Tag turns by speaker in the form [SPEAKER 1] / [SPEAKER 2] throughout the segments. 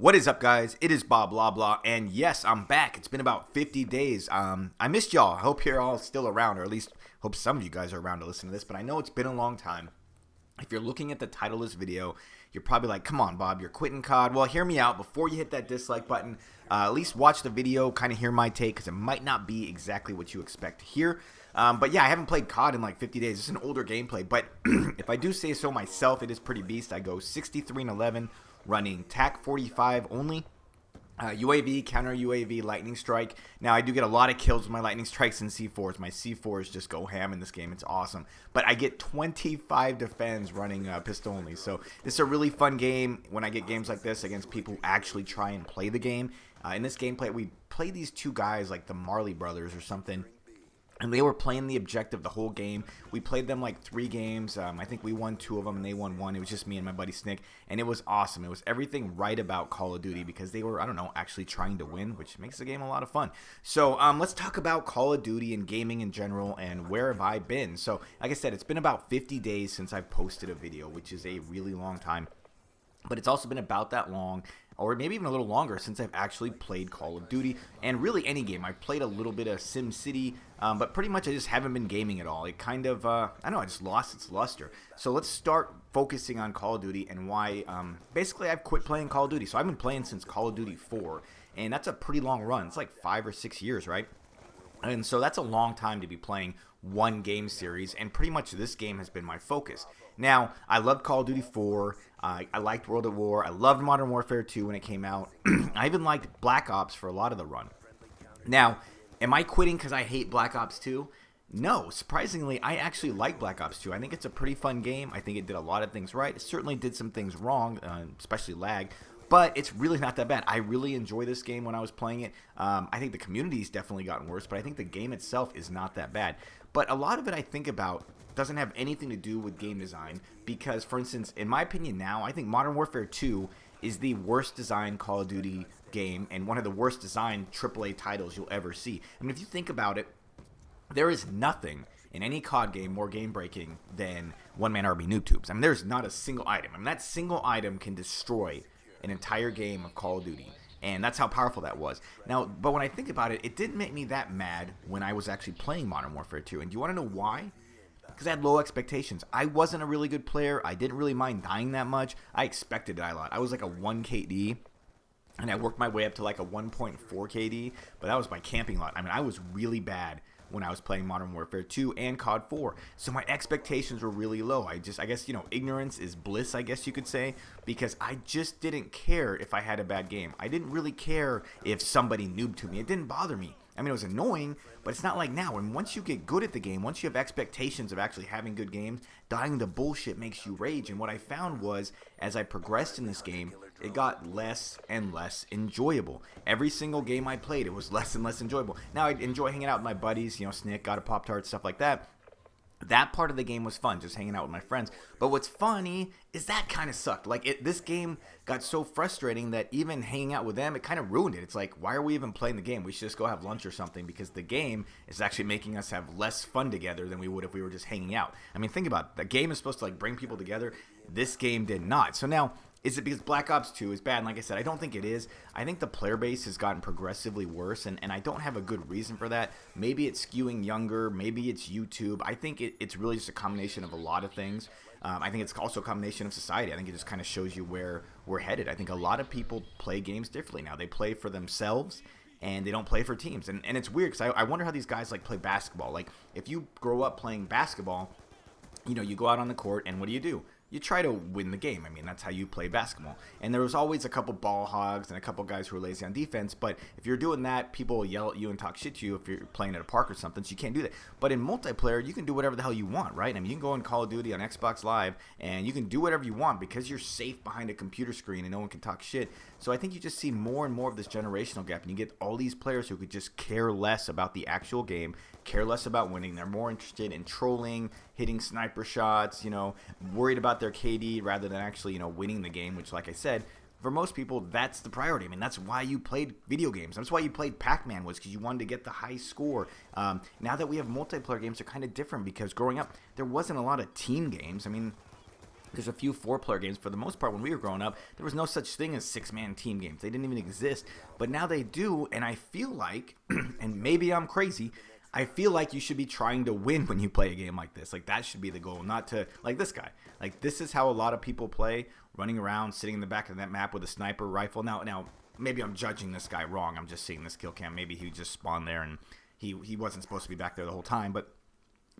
[SPEAKER 1] What is up, guys? It is Bob Blah Blah, and yes, I'm back. It's been about 50 days. I missed y'all. I hope you're all still around, or at least hope some of you guys are around to listen to this, but I know it's been a long time. If you're looking at the title of this video, you're probably like, come on, Bob, you're quitting COD. Well, hear me out. Before you hit that dislike button, at least watch the video, kind of hear my take, because it might not be exactly what you expect to hear. But yeah, I haven't played COD in like 50 days. It's an older gameplay, but if I do say so myself, it is pretty beast. I go 63-11, running Tac-45 only. UAV, counter UAV, lightning strike. Now, I do get a lot of kills with my lightning strikes and C4s. My C4s just go ham in this game. It's awesome. But I get 25 defends running pistol only. So this is a really fun game when I get games like this against people who actually try and play the game. In this gameplay, we play these two guys like the Marley brothers or something. And they were playing the objective the whole game. We played them like 3 games. I think we won 2 of them and they won 1. It was just me and my buddy Snick. And it was awesome. It was everything right about Call of Duty because they were, I don't know, actually trying to win, which makes the game a lot of fun. So let's talk about Call of Duty and gaming in general and where have I been. So like I said, it's been about 50 days since I've posted a video, which is a really long time. But it's also been about that long, or maybe even a little longer, since I've actually played Call of Duty, and really any game. I've played a little bit of SimCity, but pretty much I just haven't been gaming at all. It kind of, I don't know, I just lost its luster. So let's start focusing on Call of Duty and why, basically I've quit playing Call of Duty. So I've been playing since Call of Duty 4, and that's a pretty long run. It's like 5 or 6 years, right? And so that's a long time to be playing one game series, and pretty much this game has been my focus. Now, I loved Call of Duty 4, I liked World at War, I loved Modern Warfare 2 when it came out, I even liked Black Ops for a lot of the run. Now, am I quitting because I hate Black Ops 2? No, surprisingly, I actually like Black Ops 2. I think it's a pretty fun game. I think it did a lot of things right. It certainly did some things wrong, especially lag. But it's really not that bad. I really enjoy this game when I was playing it. I think the community's definitely gotten worse, but I think the game itself is not that bad. But a lot of it I think about doesn't have anything to do with game design because, for instance, in my opinion now, I think Modern Warfare 2 is the worst designed Call of Duty game and one of the worst designed AAA titles you'll ever see. I mean, if you think about it, there is nothing in any COD game more game-breaking than one-man army noob tubes. I mean, there's not a single item. I mean, that single item can destroy an entire game of Call of Duty, and that's how powerful that was. Now, but when I think about it, it didn't make me that mad when I was actually playing Modern Warfare 2, and do you want to know why? Because I had low expectations. I wasn't a really good player. I didn't really mind dying that much. I expected to die a lot. I was like a 1 KD, and I worked my way up to like a 1.4 KD, but that was by camping a lot. I mean, I was really bad when I was playing Modern Warfare 2 and COD 4. So my expectations were really low. I guess, you know, ignorance is bliss, I guess you could say, because I just didn't care if I had a bad game. I didn't really care if somebody noobed to me. It didn't bother me. I mean, it was annoying, but it's not like now. And once you get good at the game, once you have expectations of actually having good games, dying to bullshit makes you rage. And what I found was, as I progressed in this game, it got less and less enjoyable. Every single game I played, it was less and less enjoyable. Now, I enjoy hanging out with my buddies, you know, Snick, got a Pop-Tart, stuff like that. That part of the game was fun, just hanging out with my friends. But what's funny is that kind of sucked. Like, this game got so frustrating that even hanging out with them, it kind of ruined it. It's like, why are we even playing the game? We should just go have lunch or something because the game is actually making us have less fun together than we would if we were just hanging out. I mean, think about it. The game is supposed to, like, bring people together. This game did not. So now, is it because Black Ops 2 is bad? And like I said, I don't think it is. I think the player base has gotten progressively worse, and I don't have a good reason for that. Maybe it's skewing younger. Maybe it's YouTube. I think it's really just a combination of a lot of things. I think it's also a combination of society. I think it just kind of shows you where we're headed. I think a lot of people play games differently now. They play for themselves, and they don't play for teams. And it's weird because I wonder how these guys like play basketball. Like, if you grow up playing basketball, you know, you go out on the court, and what do? You try to win the game. I mean, that's how you play basketball. And there was always a couple ball hogs and a couple guys who were lazy on defense. But if you're doing that, people will yell at you and talk shit to you if you're playing at a park or something. So you can't do that. But in multiplayer, you can do whatever the hell you want, right? I mean, you can go in Call of Duty on Xbox Live, and you can do whatever you want because you're safe behind a computer screen and no one can talk shit. So I think you just see more and more of this generational gap. And you get all these players who could just care less about the actual game, care less about winning. They're more interested in trolling, hitting sniper shots, you know, worried about their KD rather than actually, you know, winning the game, which, like I said, for most people, that's the priority. I mean, that's why you played video games. That's why you played Pac-Man, was because you wanted to get the high score. Now that we have multiplayer games, they're kind of different because growing up, there wasn't a lot of team games. I mean, There's a few 4-player games. For the most part, when we were growing up, there was no such thing as 6-man team games. They didn't even exist. But now they do, and I feel like, and maybe I'm crazy, I feel like you should be trying to win when you play a game like this. Like, that should be the goal, not to, like this guy. Like, this is how a lot of people play, running around, sitting in the back of that map with a sniper rifle. Now, maybe I'm judging this guy wrong. I'm just seeing this kill cam. Maybe he just spawned there, and he wasn't supposed to be back there the whole time. But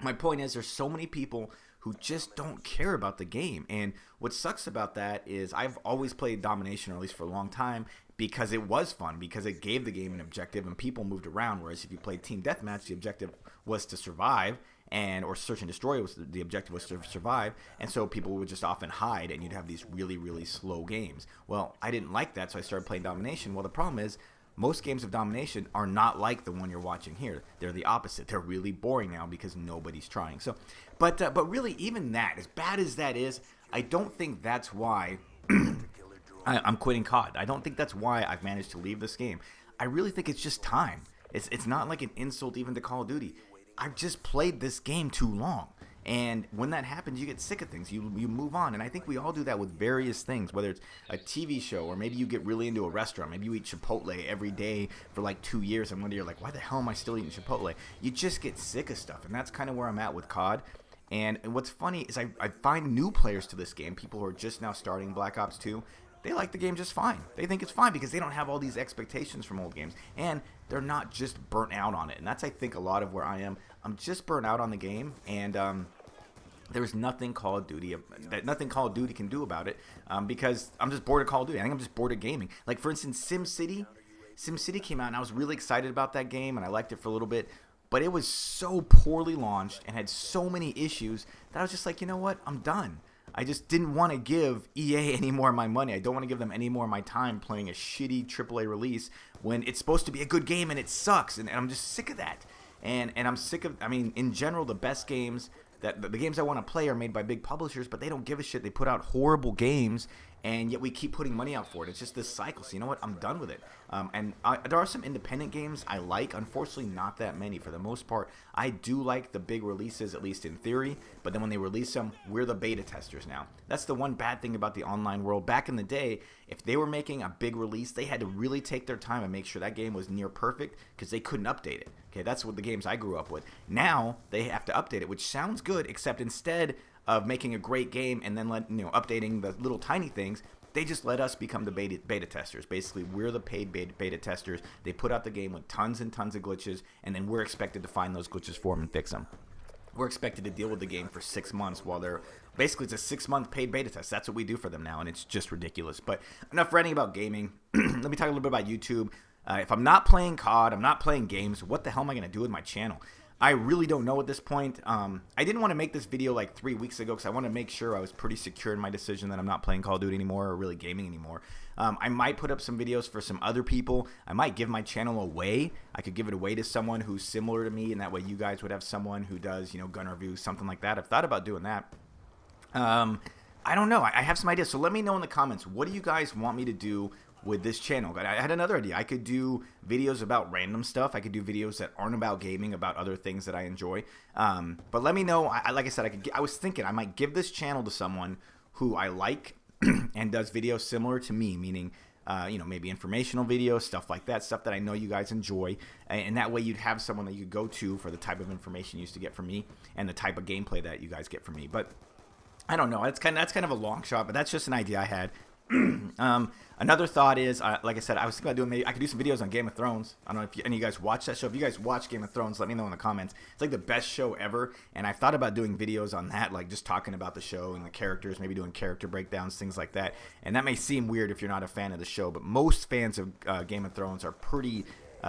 [SPEAKER 1] my point is, there's so many people who just don't care about the game. And what sucks about that is I've always played domination, or at least for a long time, because it was fun, because it gave the game an objective and people moved around. Whereas if you played team deathmatch, the objective was to survive, or search and destroy was the objective was to survive, and so people would just often hide, and you'd have these really, really slow games. Well, I didn't like that, so I started playing domination. Well, the problem is, most games of domination are not like the one you're watching here. They're the opposite. They're really boring now because nobody's trying. So, but really, even that, as bad as that is, I don't think that's why I'm quitting COD. I don't think that's why I've managed to leave this game. I really think it's just time. It's not like an insult even to Call of Duty. I've just played this game too long. And when that happens, you get sick of things. You move on. And I think we all do that with various things, whether it's a TV show, or maybe you get really into a restaurant. Maybe you eat Chipotle every day for like 2 years, and one day you're like, why the hell am I still eating Chipotle? You just get sick of stuff. And that's kind of where I'm at with COD. And what's funny is I find new players to this game, people who are just now starting Black Ops 2. They like the game just fine. They think it's fine because they don't have all these expectations from old games. And they're not just burnt out on it. And that's, I think, a lot of where I am. I'm just burnt out on the game. And there's nothing Call of Duty can do about it, because I'm just bored of Call of Duty. I think I'm just bored of gaming. Like, for instance, SimCity came out, and I was really excited about that game, and I liked it for a little bit. But it was so poorly launched and had so many issues that I was just like, you know what? I'm done. I just didn't want to give EA any more of my money. I don't want to give them any more of my time playing a shitty AAA release when it's supposed to be a good game and it sucks. And I'm just sick of that. And I'm sick of, I mean, in general, the best games, the games I want to play are made by big publishers, but they don't give a shit. They put out horrible games, and yet we keep putting money out for it. It's just this cycle. So you know what? I'm done with it. There are some independent games I like. Unfortunately, not that many. For the most part, I do like the big releases, at least in theory. But then when they release them, we're the beta testers now. That's the one bad thing about the online world. Back in the day, if they were making a big release, they had to really take their time and make sure that game was near perfect, because they couldn't update it. Okay, that's what the games I grew up with. Now they have to update it, which sounds good, except instead of making a great game and then updating the little tiny things, they just let us become the beta testers. Basically, we're the paid beta testers. They put out the game with tons and tons of glitches, and then we're expected to find those glitches for them and fix them. We're expected to deal with the game for 6 months while they're basically, it's a 6-month paid beta test. That's what we do for them now, and it's just ridiculous. But enough ranting about gaming. Let me talk a little bit about YouTube. If I'm not playing COD, I'm not playing games, what the hell am I going to do with my channel? I really don't know at this point. I didn't want to make this video like 3 weeks ago because I want to make sure I was pretty secure in my decision that I'm not playing Call of Duty anymore or really gaming anymore. I might put up some videos for some other people. I might give my channel away. I could give it away to someone who's similar to me, and that way you guys would have someone who does, gun reviews, something like that. I've thought about doing that. I don't know. I have some ideas. So let me know in the comments. What do you guys want me to do with this channel? I had another idea. I could do videos about random stuff. I could do videos that aren't about gaming, about other things that I enjoy. But let me know. Like I said, I was thinking I might give this channel to someone who I like and does videos similar to me, meaning maybe informational videos, stuff like that, stuff that I know you guys enjoy, and that way you'd have someone that you could go to for the type of information you used to get from me and the type of gameplay that you guys get from me. But I don't know. That's kind of a long shot, but that's just an idea I had. Another thought is, like I said, I was thinking about I could do some videos on Game of Thrones. I don't know if any of you guys watch that show. If you guys watch Game of Thrones, let me know in the comments. It's like the best show ever, and I've thought about doing videos on that, like just talking about the show and the characters, maybe doing character breakdowns, things like that. And that may seem weird if you're not a fan of the show, but most fans of Game of Thrones are pretty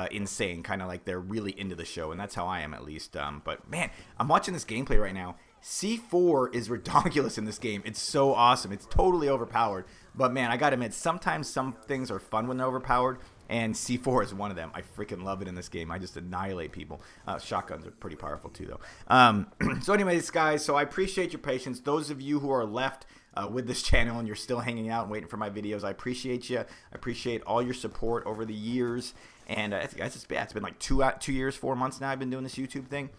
[SPEAKER 1] insane, kind of like they're really into the show, and that's how I am at least. But man, I'm watching this gameplay right now. C4 is ridiculous in this game. It's so awesome. It's totally overpowered. But man, I gotta admit, sometimes some things are fun when they're overpowered, and C4 is one of them. I freaking love it in this game. I just annihilate people. Shotguns are pretty powerful too, though. So anyways, guys, so I appreciate your patience. Those of you who are left with this channel and you're still hanging out and waiting for my videos, I appreciate you. I appreciate all your support over the years. And guys, it's been like 2 years, 4 months now I've been doing this YouTube thing.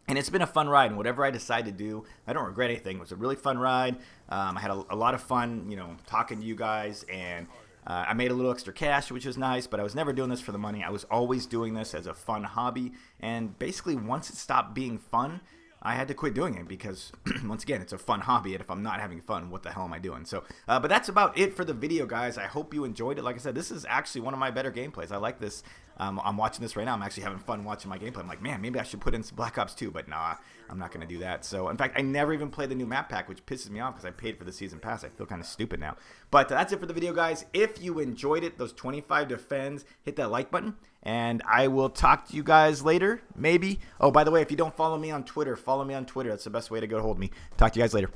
[SPEAKER 1] And it's been a fun ride, and whatever I decide to do, I don't regret anything. It was a really fun ride. I had a lot of fun, talking to you guys, and I made a little extra cash, which was nice, but I was never doing this for the money. I was always doing this as a fun hobby, and basically once it stopped being fun, I had to quit doing it because, once again, it's a fun hobby, and if I'm not having fun, what the hell am I doing? So, but that's about it for the video, guys. I hope you enjoyed it. Like I said, this is actually one of my better gameplays. I like this. I'm watching this right now. I'm actually having fun watching my gameplay. I'm like, man, maybe I should put in some Black Ops 2, but nah, I'm not going to do that. So, in fact, I never even played the new map pack, which pisses me off because I paid for the season pass. I feel kind of stupid now. But that's it for the video, guys. If you enjoyed it, those 25 defends, hit that like button. And I will talk to you guys later, maybe. Oh, by the way, if you don't follow me on Twitter, follow me on Twitter. That's the best way to get a hold of me. Talk to you guys later.